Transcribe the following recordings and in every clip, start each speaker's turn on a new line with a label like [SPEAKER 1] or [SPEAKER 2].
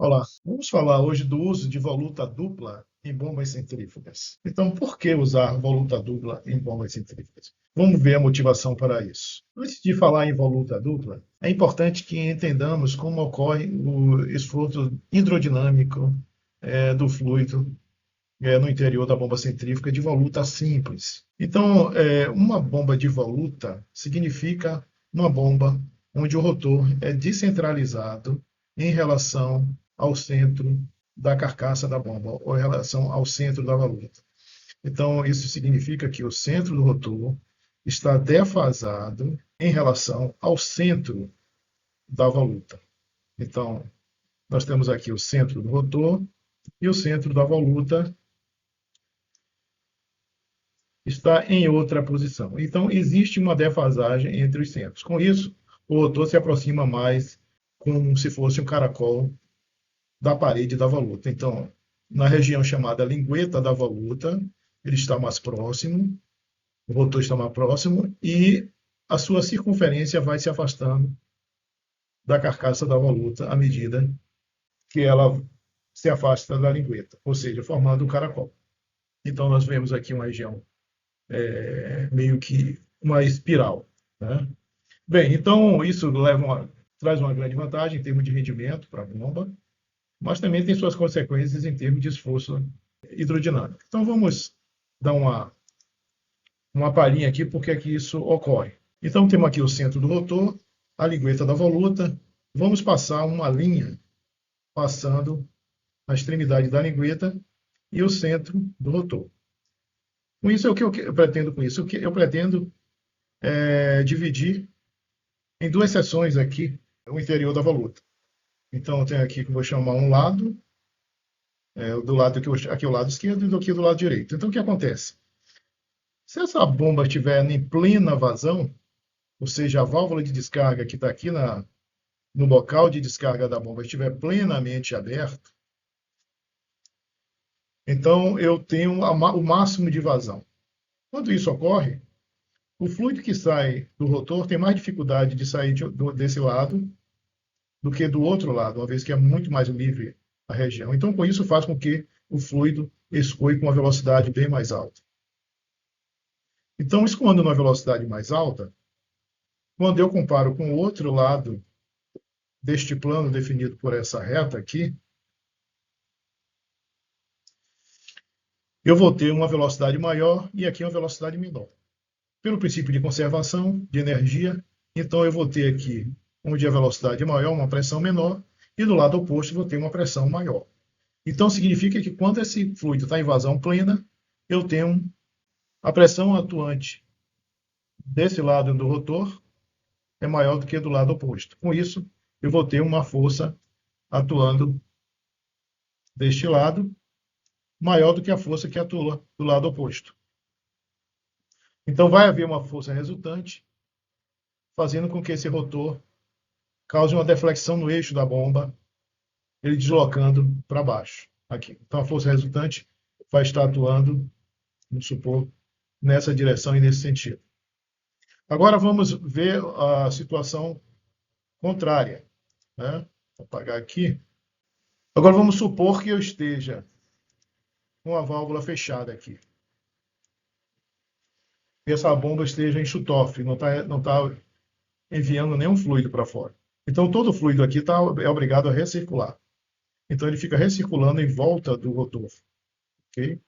[SPEAKER 1] Olá, vamos falar hoje do uso de voluta dupla em bombas centrífugas. Então, por que usar voluta dupla em bombas centrífugas? Vamos ver a motivação para isso. Antes de falar em voluta dupla, é importante que entendamos como ocorre o esforço hidrodinâmico do fluido no interior da bomba centrífuga de voluta simples. Então, uma bomba de voluta significa uma bomba onde o rotor é descentralizado em relação ao centro da carcaça da bomba, ou em relação ao centro da voluta. Então, isso significa que o centro do rotor está defasado em relação ao centro da voluta. Então, nós temos aqui o centro do rotor e o centro da voluta está em outra posição. Então, existe uma defasagem entre os centros. Com isso, o rotor se aproxima mais como se fosse um caracol da parede da voluta. Então, na região chamada lingueta da voluta, ele está mais próximo, o rotor está mais próximo e a sua circunferência vai se afastando da carcaça da voluta à medida que ela se afasta da lingueta, ou seja, formando um caracol. Então, nós vemos aqui uma região meio que uma espiral. Né? Bem, então isso traz uma grande vantagem em termos de rendimento para a bomba, mas também tem suas consequências em termos de esforço hidrodinâmico. Então vamos dar uma palhinha aqui porque é que isso ocorre. Então temos aqui o centro do rotor, a lingueta da voluta, vamos passar uma linha passando a extremidade da lingueta e o centro do rotor. Com isso, o que eu pretendo com isso? Eu pretendo dividir em duas seções aqui o interior da voluta. Então, eu tenho aqui que eu vou chamar um lado, do lado aqui é o lado esquerdo e aqui do lado direito. Então, o que acontece? Se essa bomba estiver em plena vazão, ou seja, a válvula de descarga que está aqui no local de descarga da bomba estiver plenamente aberto, então eu tenho o máximo de vazão. Quando isso ocorre, o fluido que sai do rotor tem mais dificuldade de sair desse lado do que do outro lado, uma vez que é muito mais livre a região. Então, com isso, faz com que o fluido escoe com uma velocidade bem mais alta. Então, escoando numa velocidade mais alta, quando eu comparo com o outro lado deste plano definido por essa reta aqui, eu vou ter uma velocidade maior e aqui uma velocidade menor. Pelo princípio de conservação de energia, então eu vou ter aqui, onde a velocidade é maior, uma pressão menor, e do lado oposto vou ter uma pressão maior. Então significa que quando esse fluido está em vazão plena, eu tenho a pressão atuante desse lado do rotor é maior do que do lado oposto. Com isso, eu vou ter uma força atuando deste lado maior do que a força que atua do lado oposto. Então vai haver uma força resultante, fazendo com que esse rotor cause uma deflexão no eixo da bomba, ele deslocando para baixo. Aqui. Então a força resultante vai estar atuando, vamos supor, nessa direção e nesse sentido. Agora vamos ver a situação contrária. Né? Vou apagar aqui. Agora vamos supor que eu esteja com a válvula fechada aqui. E essa bomba esteja em shutoff, não tá enviando nenhum fluido para fora. Então todo o fluido aqui é obrigado a recircular. Então ele fica recirculando em volta do rotor. Okay?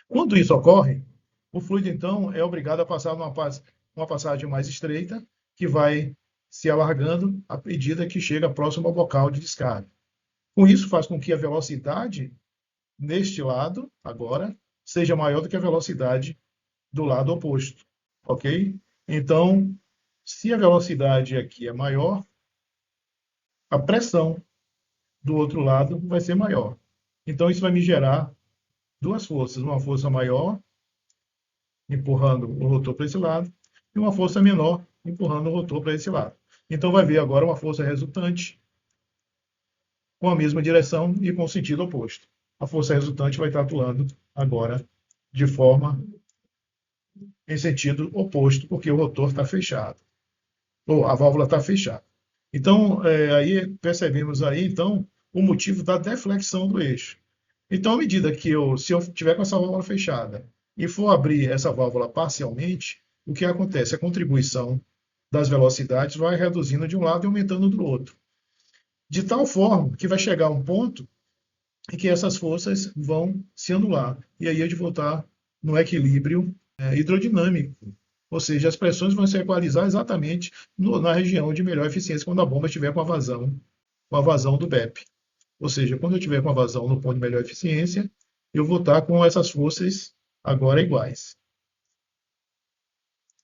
[SPEAKER 1] Quando isso ocorre, o fluido então é obrigado a passar uma passagem mais estreita, que vai se alargando à medida que chega próximo ao bocal de descarga. Com isso faz com que a velocidade neste lado, agora, seja maior do que a velocidade do lado oposto. Ok? Então, se a velocidade aqui é maior, a pressão do outro lado vai ser maior. Então, isso vai me gerar duas forças. Uma força maior, empurrando o rotor para esse lado, e uma força menor, empurrando o rotor para esse lado. Então, vai haver agora uma força resultante com a mesma direção e com o sentido oposto. A força resultante vai estar atuando agora de forma em sentido oposto, porque o rotor está fechado, ou a válvula está fechada. Então, aí percebemos aí, então, o motivo da deflexão do eixo. Então, à medida que se eu tiver com essa válvula fechada e for abrir essa válvula parcialmente, o que acontece? A contribuição das velocidades vai reduzindo de um lado e aumentando do outro. De tal forma que vai chegar um ponto em que essas forças vão se anular. E aí a gente voltar no equilíbrio hidrodinâmico. Ou seja, as pressões vão se equalizar exatamente na região de melhor eficiência quando a bomba estiver com a vazão do BEP. Ou seja, quando eu tiver com a vazão no ponto de melhor eficiência, eu vou estar com essas forças agora iguais.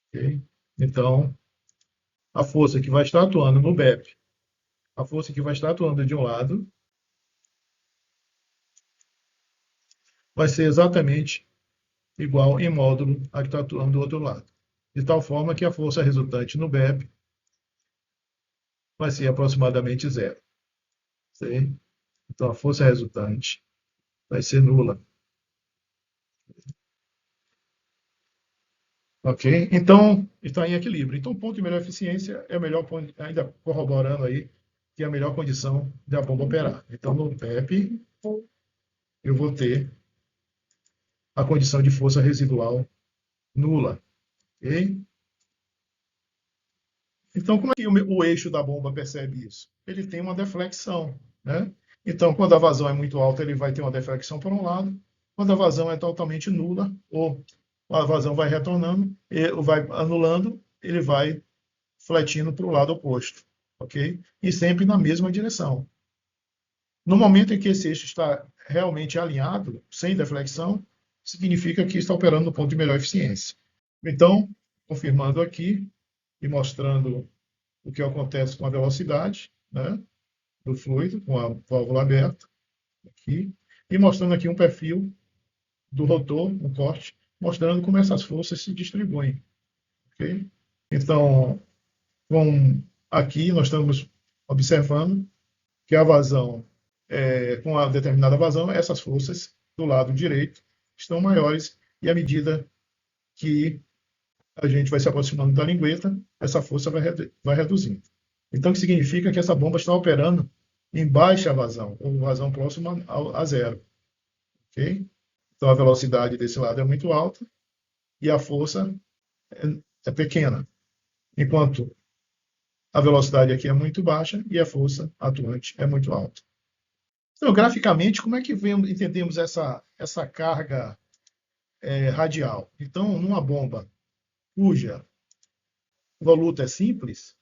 [SPEAKER 1] Okay? Então, a força que vai estar atuando no BEP, a força que vai estar atuando de um lado, vai ser exatamente igual em módulo a que está atuando do outro lado. De tal forma que a força resultante no BEP vai ser aproximadamente zero. Okay? Então, a força resultante vai ser nula. Ok? Então, está em equilíbrio. Então, o ponto de melhor eficiência é o melhor ponto, ainda corroborando aí, que é a melhor condição da bomba operar. Então, no PEP, eu vou ter a condição de força residual nula. Ok? Então, como é que o eixo da bomba percebe isso? Ele tem uma deflexão, né? Então, quando a vazão é muito alta, ele vai ter uma deflexão por um lado. Quando a vazão é totalmente nula, ou a vazão vai retornando, vai anulando, ele vai fletindo para o lado oposto, ok? E sempre na mesma direção. No momento em que esse eixo está realmente alinhado, sem deflexão, significa que está operando no ponto de melhor eficiência. Então, confirmando aqui e mostrando o que acontece com a velocidade, né, do fluido, com a válvula aberta, aqui, e mostrando aqui um perfil do rotor, um corte, mostrando como essas forças se distribuem. Okay? Então, aqui nós estamos observando que a vazão, com a determinada vazão, essas forças do lado direito estão maiores, e à medida que a gente vai se aproximando da lingueta, essa força vai reduzindo. Então, o que significa que essa bomba está operando em baixa vazão, ou vazão próxima a zero. Okay? Então, a velocidade desse lado é muito alta e a força é pequena, enquanto a velocidade aqui é muito baixa e a força atuante é muito alta. Então, graficamente, como é que entendemos essa carga radial? Então, numa bomba cuja voluta é simples,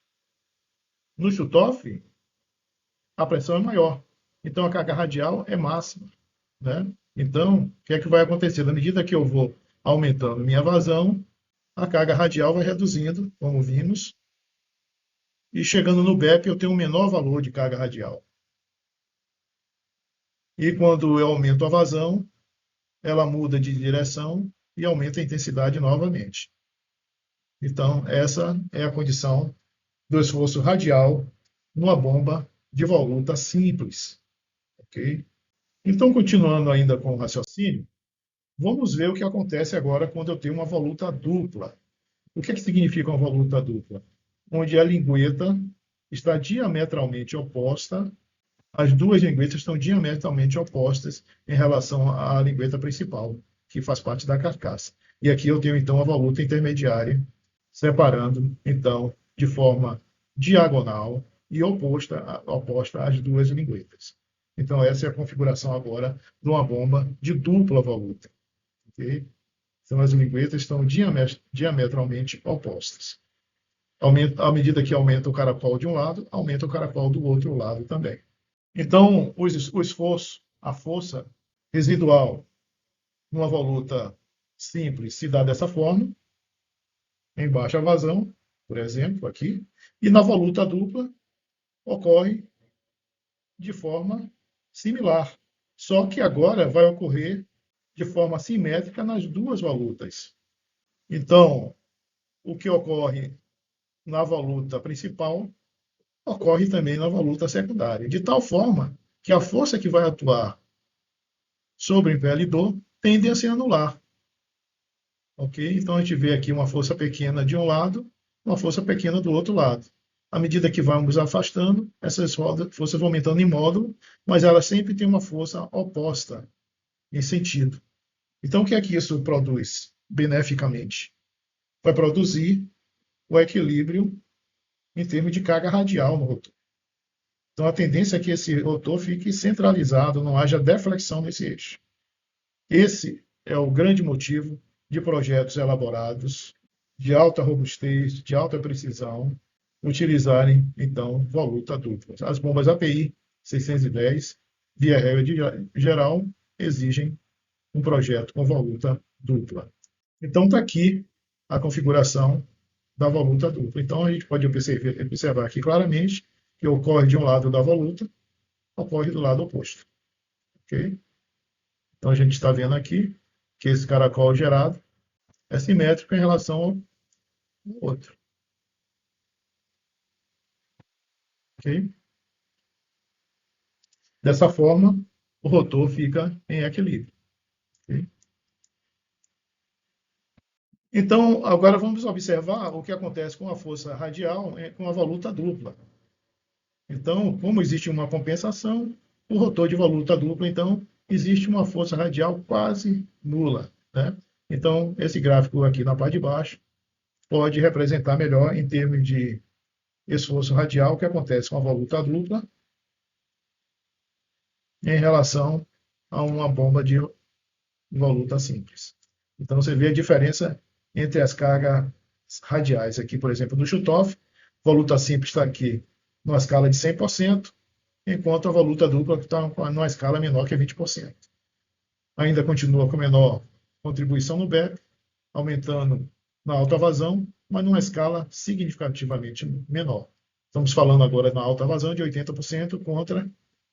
[SPEAKER 1] no shutoff, a pressão é maior. Então, a carga radial é máxima. Né? Então, o que é que vai acontecer? Na medida que eu vou aumentando minha vazão, a carga radial vai reduzindo, como vimos, e chegando no BEP eu tenho um menor valor de carga radial. E quando eu aumento a vazão, ela muda de direção e aumenta a intensidade novamente. Então, essa é a condição do esforço radial numa bomba de voluta simples. Okay? Então, continuando ainda com o raciocínio, vamos ver o que acontece agora quando eu tenho uma voluta dupla. O que significa uma voluta dupla? Onde a lingueta está diametralmente oposta, as duas linguetas estão diametralmente opostas em relação à lingueta principal, que faz parte da carcaça. E aqui eu tenho, então, a voluta intermediária, separando, então, de forma diagonal e oposta às duas linguetas. Então, essa é a configuração agora de uma bomba de dupla voluta. Okay? Então, as linguetas estão diametralmente opostas. À medida que aumenta o caracol de um lado, aumenta o caracol do outro lado também. Então, o esforço, a força residual numa voluta simples se dá dessa forma, em baixa vazão, por exemplo, aqui, e na voluta dupla ocorre de forma similar, só que agora vai ocorrer de forma simétrica nas duas volutas. Então, o que ocorre na voluta principal ocorre também na voluta secundária, de tal forma que a força que vai atuar sobre o impelidor tende a se anular. Ok? Então a gente vê aqui uma força pequena de um lado, uma força pequena do outro lado. À medida que vamos afastando, essas forças vão aumentando em módulo, mas elas sempre têm uma força oposta em sentido. Então, o que é que isso produz beneficamente? Vai produzir o equilíbrio em termos de carga radial no rotor. Então, a tendência é que esse rotor fique centralizado, não haja deflexão nesse eixo. Esse é o grande motivo de projetos elaborados de alta robustez, de alta precisão, utilizarem, então, voluta dupla. As bombas API 610, via regra geral, exigem um projeto com voluta dupla. Então, está aqui a configuração da voluta dupla. Então, a gente pode observar aqui claramente que ocorre de um lado da voluta, ocorre do lado oposto. Okay? Então, a gente está vendo aqui que esse caracol gerado é simétrico em relação ao outro. Okay? Dessa forma, o rotor fica em equilíbrio. Okay? Então, agora vamos observar o que acontece com a força radial com a voluta dupla. Então, como existe uma compensação, o rotor de voluta dupla, então, existe uma força radial quase nula. Né? Então, esse gráfico aqui na parte de baixo pode representar melhor em termos de esforço radial que acontece com a voluta dupla em relação a uma bomba de voluta simples. Então, você vê a diferença entre as cargas radiais aqui, por exemplo, do Chutoff. Voluta simples está aqui numa escala de 100%, enquanto a voluta dupla está numa escala menor que 20%. Ainda continua com menor contribuição no BEP, aumentando na alta vazão, mas numa escala significativamente menor. Estamos falando agora na alta vazão de 80% contra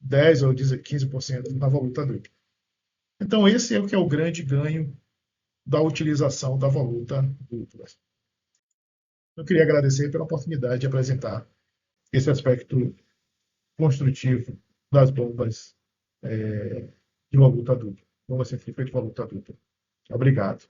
[SPEAKER 1] 10% ou 15% na voluta dupla. Então, esse é o que é o grande ganho da utilização da voluta dupla. Eu queria agradecer pela oportunidade de apresentar esse aspecto construtivo das bombas de voluta dupla, bomba centrífuga de voluta dupla. Obrigado.